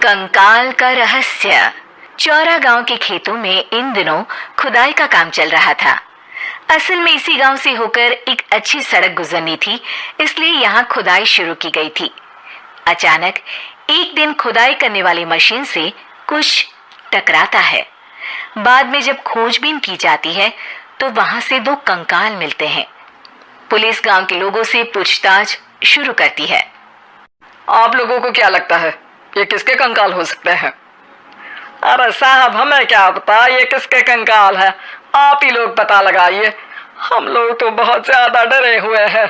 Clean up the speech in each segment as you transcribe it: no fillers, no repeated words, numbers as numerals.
कंकाल का रहस्य। चौरा गांव के खेतों में इन दिनों खुदाई का काम चल रहा था। असल में इसी गांव से होकर एक अच्छी सड़क गुजरनी थी, इसलिए यहाँ खुदाई शुरू की गई थी। अचानक एक दिन खुदाई करने वाली मशीन से कुछ टकराता है। बाद में जब खोजबीन की जाती है तो वहां से 2 कंकाल मिलते हैं। पुलिस गांव के लोगों से पूछताछ शुरू करती है। आप लोगों को क्या लगता है ये किसके कंकाल हो सकते हैं? अरे साहब, हमें क्या पता ये किसके कंकाल है, आप ही लोग पता लगाइए। हम लोग तो बहुत ज्यादा डरे हुए हैं।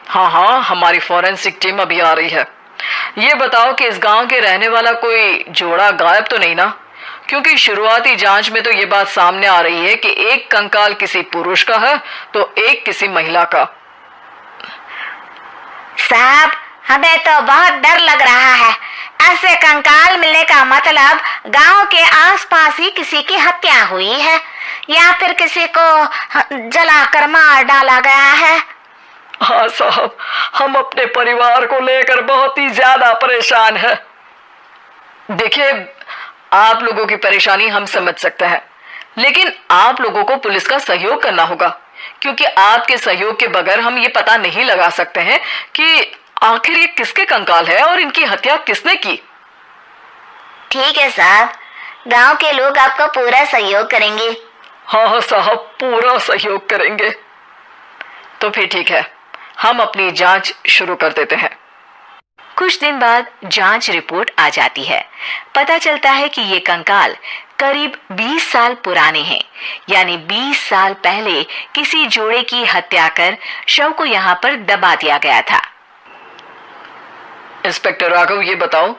हाँ, हमारी फॉरेंसिक टीम अभी आ रही है। ये बताओ कि इस गांव के रहने वाला कोई जोड़ा गायब तो नहीं ना? क्योंकि शुरुआती जांच में तो ये बात सामने आ रही है कि एक कंकाल किसी पुरुष का है तो एक किसी महिला का। साहब, हमें तो बहुत डर लग रहा है। ऐसे कंकाल मिलने का मतलब गांव के आसपास ही किसी की हत्या हुई है या फिर किसी को जलाकर मार डाला गया है। हाँ साहब, हम अपने परिवार को लेकर बहुत ही ज्यादा परेशान हैं। देखिए, आप लोगों की परेशानी हम समझ सकते हैं, लेकिन आप लोगों को पुलिस का सहयोग करना होगा, क्योंकि आपके सहयोग के बगैर हम ये पता नहीं लगा सकते हैं कि आखिर ये किसके कंकाल है और इनकी हत्या किसने की। ठीक है साहब, गांव के लोग आपका पूरा सहयोग करेंगे। हाँ साहब, पूरा सहयोग करेंगे। तो फिर ठीक है, हम अपनी जांच शुरू कर देते हैं। कुछ दिन बाद जांच रिपोर्ट आ जाती है। पता चलता है कि ये कंकाल करीब 20 साल पुराने हैं, यानी 20 साल पहले किसी जोड़े की हत्या कर शव को यहाँ पर दबा दिया गया था। इंस्पेक्टर राघव, ये बताओ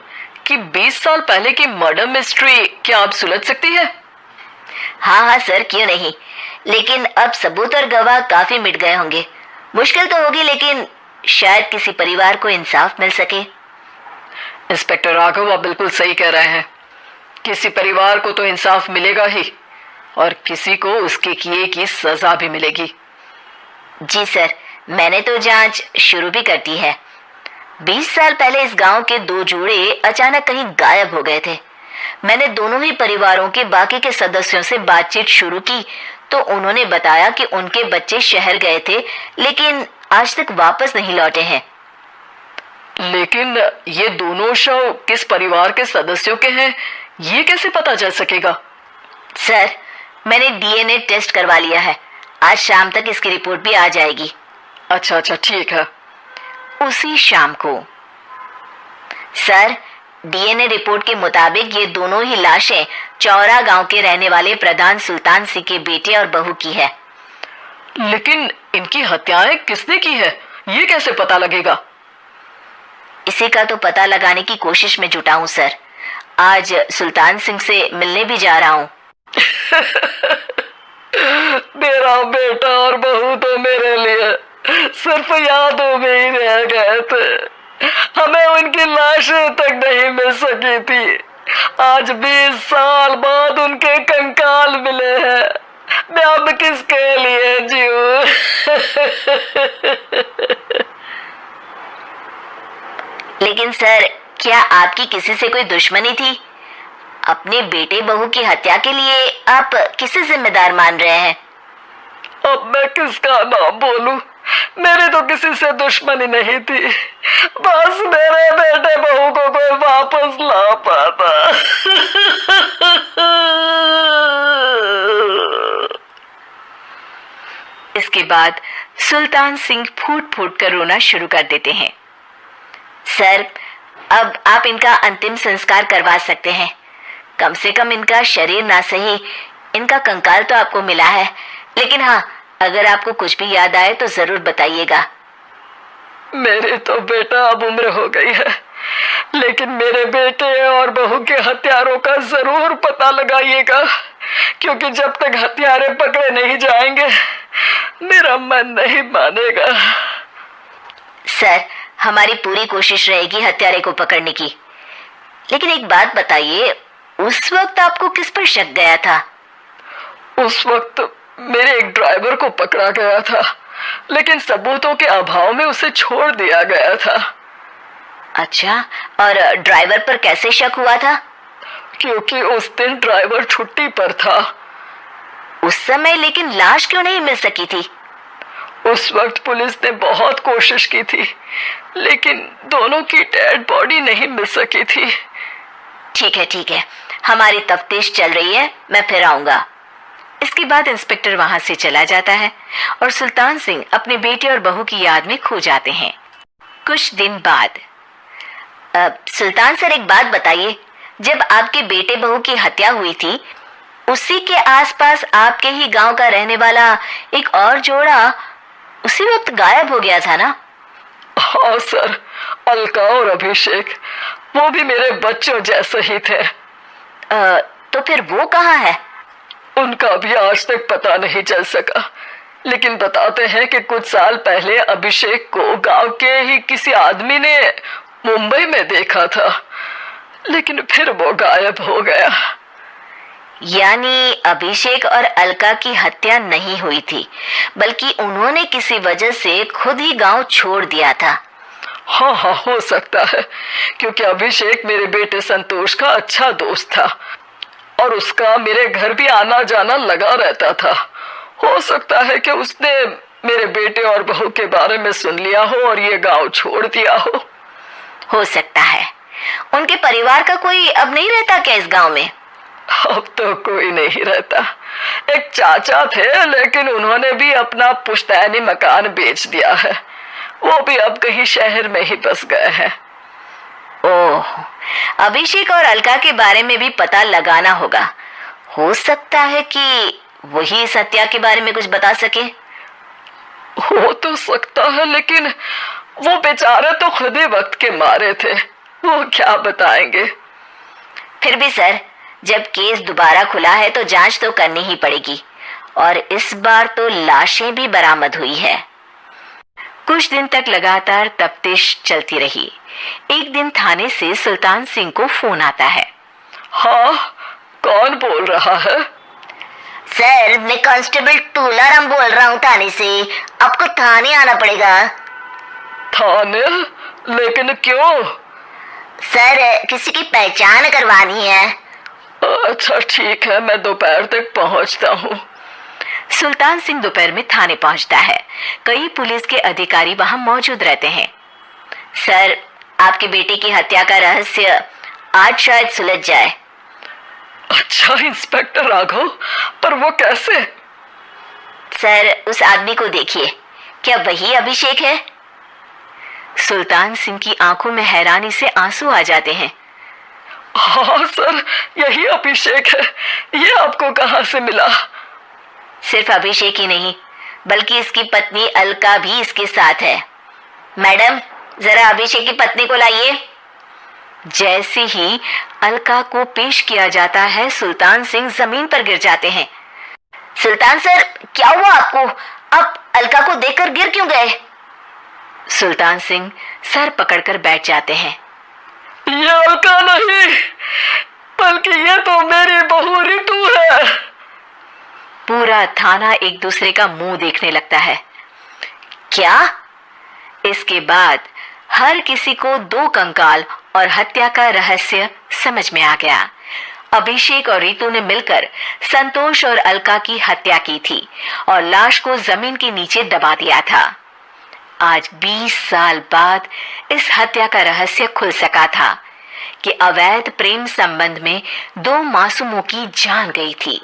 कि 20 साल पहले की मर्डर मिस्ट्री क्या आप सुलझ सकती है? हाँ सर, क्यों नहीं, लेकिन अब सबूत और गवाह काफी मिट गए होंगे। मुश्किल तो होगी, लेकिन शायद किसी परिवार को इंसाफ मिल सके। इंस्पेक्टर राघव, आप बिल्कुल सही कह रहे हैं। किसी परिवार को तो इंसाफ मिलेगा ही और किसी को उसके किए की सजा भी मिलेगी। जी सर, मैंने तो जांच शुरू भी कर दी है। 20 साल पहले इस गांव के 2 जोड़े अचानक कहीं गायब हो गए थे। मैंने दोनों ही परिवारों के बाकी के सदस्यों से बातचीत शुरू की तो उन्होंने बताया कि उनके बच्चे शहर गए थे, लेकिन आज तक वापस नहीं लौटे हैं। लेकिन ये दोनों शव किस परिवार के सदस्यों के हैं, ये कैसे पता चल सकेगा? सर, मैंने डीएनए टेस्ट करवा लिया है। आज शाम तक इसकी रिपोर्ट भी आ जाएगी। अच्छा, ठीक है। उसी शाम को सर, डीएनए रिपोर्ट के मुताबिक ये दोनों ही लाशें चौरा गांव के रहने वाले प्रधान सुल्तान सिंह के बेटे और बहू की है। लेकिन इनकी हत्याएं किसने की है, ये कैसे पता लगेगा? इसी का तो पता लगाने की कोशिश में जुटा हूँ सर। आज सुल्तान सिंह से मिलने भी जा रहा हूँ। मेरा बेटा और बहू तो मेरे लिए सिर्फ यादों में ही रह गए थे। हमें उनकी लाशें तक नहीं मिल सकी थी। आज 20 साल बाद उनके कंकाल मिले हैं। मैं अब किसके लिए जीऊं? लेकिन सर, क्या आपकी किसी से कोई दुश्मनी थी? अपने बेटे बहू की हत्या के लिए आप किसे जिम्मेदार मान रहे हैं? अब मैं किसका नाम बोलूं? मेरी तो किसी से दुश्मनी नहीं थी, बस मेरे बेटे बहू को कोई वापस ला पाता। इसके बाद सुल्तान सिंह फूट फूट कर रोना शुरू कर देते हैं। सर, अब आप इनका अंतिम संस्कार करवा सकते हैं। कम से कम इनका शरीर ना सही, इनका कंकाल तो आपको मिला है। लेकिन हाँ, अगर आपको कुछ भी याद आए तो जरूर बताइएगा। मेरी तो बेटा अब उम्र हो गई है, लेकिन मेरे बेटे और बहू के हत्यारों का जरूर पता लगाइएगा, क्योंकि जब तक हत्यारे पकड़े नहीं जाएंगे मेरा मन नहीं मानेगा। सर, हमारी पूरी कोशिश रहेगी हत्यारे को पकड़ने की। लेकिन एक बात बताइए, उस वक्त आपको किस पर शक गया था? उस वक्त मेरे एक ड्राइवर को पकड़ा गया था, लेकिन सबूतों के अभाव में उसे छोड़ दिया गया था। अच्छा, और ड्राइवर पर कैसे शक हुआ था? क्योंकि उस दिन ड्राइवर छुट्टी पर था। उस समय लेकिन लाश क्यों नहीं मिल सकी थी? उस वक्त पुलिस ने बहुत कोशिश की थी, लेकिन दोनों की डेड बॉडी नहीं मिल सकी थी। ठीक है, हमारी तफ्तीश चल रही है, मैं फिर आऊंगा। इसके बाद इंस्पेक्टर वहां से चला जाता है और सुल्तान सिंह अपने बेटे और बहू की याद में खो जाते हैं। कुछ दिन बाद सुल्तान सर, एक बात बताइए, जब आपके बेटे बहू की हत्या हुई थी, उसी के आसपास आपके ही गांव का रहने वाला एक और जोड़ा उसी वक्त गायब हो गया था ना? हाँ सर, अलका और अभिषेक, वो भी मेरे बच्चों जैसे ही थे। तो फिर वो कहाँ है? उनका भी आज तक पता नहीं चल सका, लेकिन बताते हैं कि कुछ साल पहले अभिषेक को गांव के ही किसी आदमी ने मुंबई में देखा था, लेकिन फिर वो गायब हो गया। यानी अभिषेक और अलका की हत्या नहीं हुई थी, बल्कि उन्होंने किसी वजह से खुद ही गांव छोड़ दिया था। हाँ, हो सकता है, क्योंकि अभिषेक मेरे बेटे संतोष का अच्छा दोस्त था और उसका मेरे घर भी आना जाना लगा रहता था। हो सकता है कि उसने मेरे बेटे और बहू के बारे में सुन लिया हो और ये गांव छोड़ दिया हो सकता है। उनके परिवार का कोई अब नहीं रहता क्या इस गांव में? अब तो कोई नहीं रहता। एक चाचा थे, लेकिन उन्होंने भी अपना पुश्तैनी मकान बेच दिया है। वो भी अब कहीं शहर में ही बस गए हैं। ओह, अभिषेक और अलका के बारे में भी पता लगाना होगा। हो सकता है कि वही इस हत्या के बारे में कुछ बता सके। हो तो सकता है, लेकिन वो बेचारे तो खुद ही वक्त के मारे थे, वो क्या बताएंगे। फिर भी सर, जब केस दोबारा खुला है तो जांच तो करनी ही पड़ेगी, और इस बार तो लाशें भी बरामद हुई है। कुछ दिन तक लगातार तफ्तीश चलती रही। एक दिन थाने से सुल्तान सिंह को फोन आता है। हाँ, कौन बोल रहा है? सर, मैं कांस्टेबल टूलाराम बोल रहा हूँ थाने से। आपको थाने आना पड़ेगा। थाने? लेकिन क्यों? सर, किसी की पहचान करवानी है। अच्छा ठीक है, मैं दोपहर तक पहुंचता हूँ। सुल्तान सिंह दोपहर में थाने पहुंचता है। कई पुलिस के अधिकारी वहां मौजूद रहते हैं। सर, आपके बेटे की हत्या का रहस्य आज शायद सुलझ जाए। अच्छा इंस्पेक्टर राघव, पर वो कैसे? सर, उस आदमी को देखिए, क्या वही अभिषेक है? सुल्तान सिंह की आंखों में हैरानी से आंसू आ जाते हैं। हाँ सर, यही अभिषेक है। ये आपको कहाँ से मिला? सिर्फ अभिषेक ही नहीं, बल्कि इसकी पत्नी अलका भी इसके साथ है। मैडम, जरा अभिषेक की पत्नी को लाइए। जैसे ही अलका को पेश किया जाता है, सुल्तान सिंह जमीन पर गिर जाते हैं। सुल्तान सर, क्या हुआ आपको? आप अलका को देखकर गिर क्यों गए? सुल्तान सिंह सर पकड़कर बैठ जाते हैं। ये अलका नहीं, बल्कि ये तो मेरी बहू रितु है। पूरा थाना एक दूसरे का मुंह देखने लगता है। क्या? इसके बाद हर किसी को दो कंकाल और हत्या का रहस्य समझ में आ गया। अभिषेक और रितु ने मिलकर संतोष और अलका की हत्या की थी और लाश को जमीन के नीचे दबा दिया था। आज 20 साल बाद इस हत्या का रहस्य खुल सका था कि अवैध प्रेम संबंध में दो मासूमों की जान गई थी।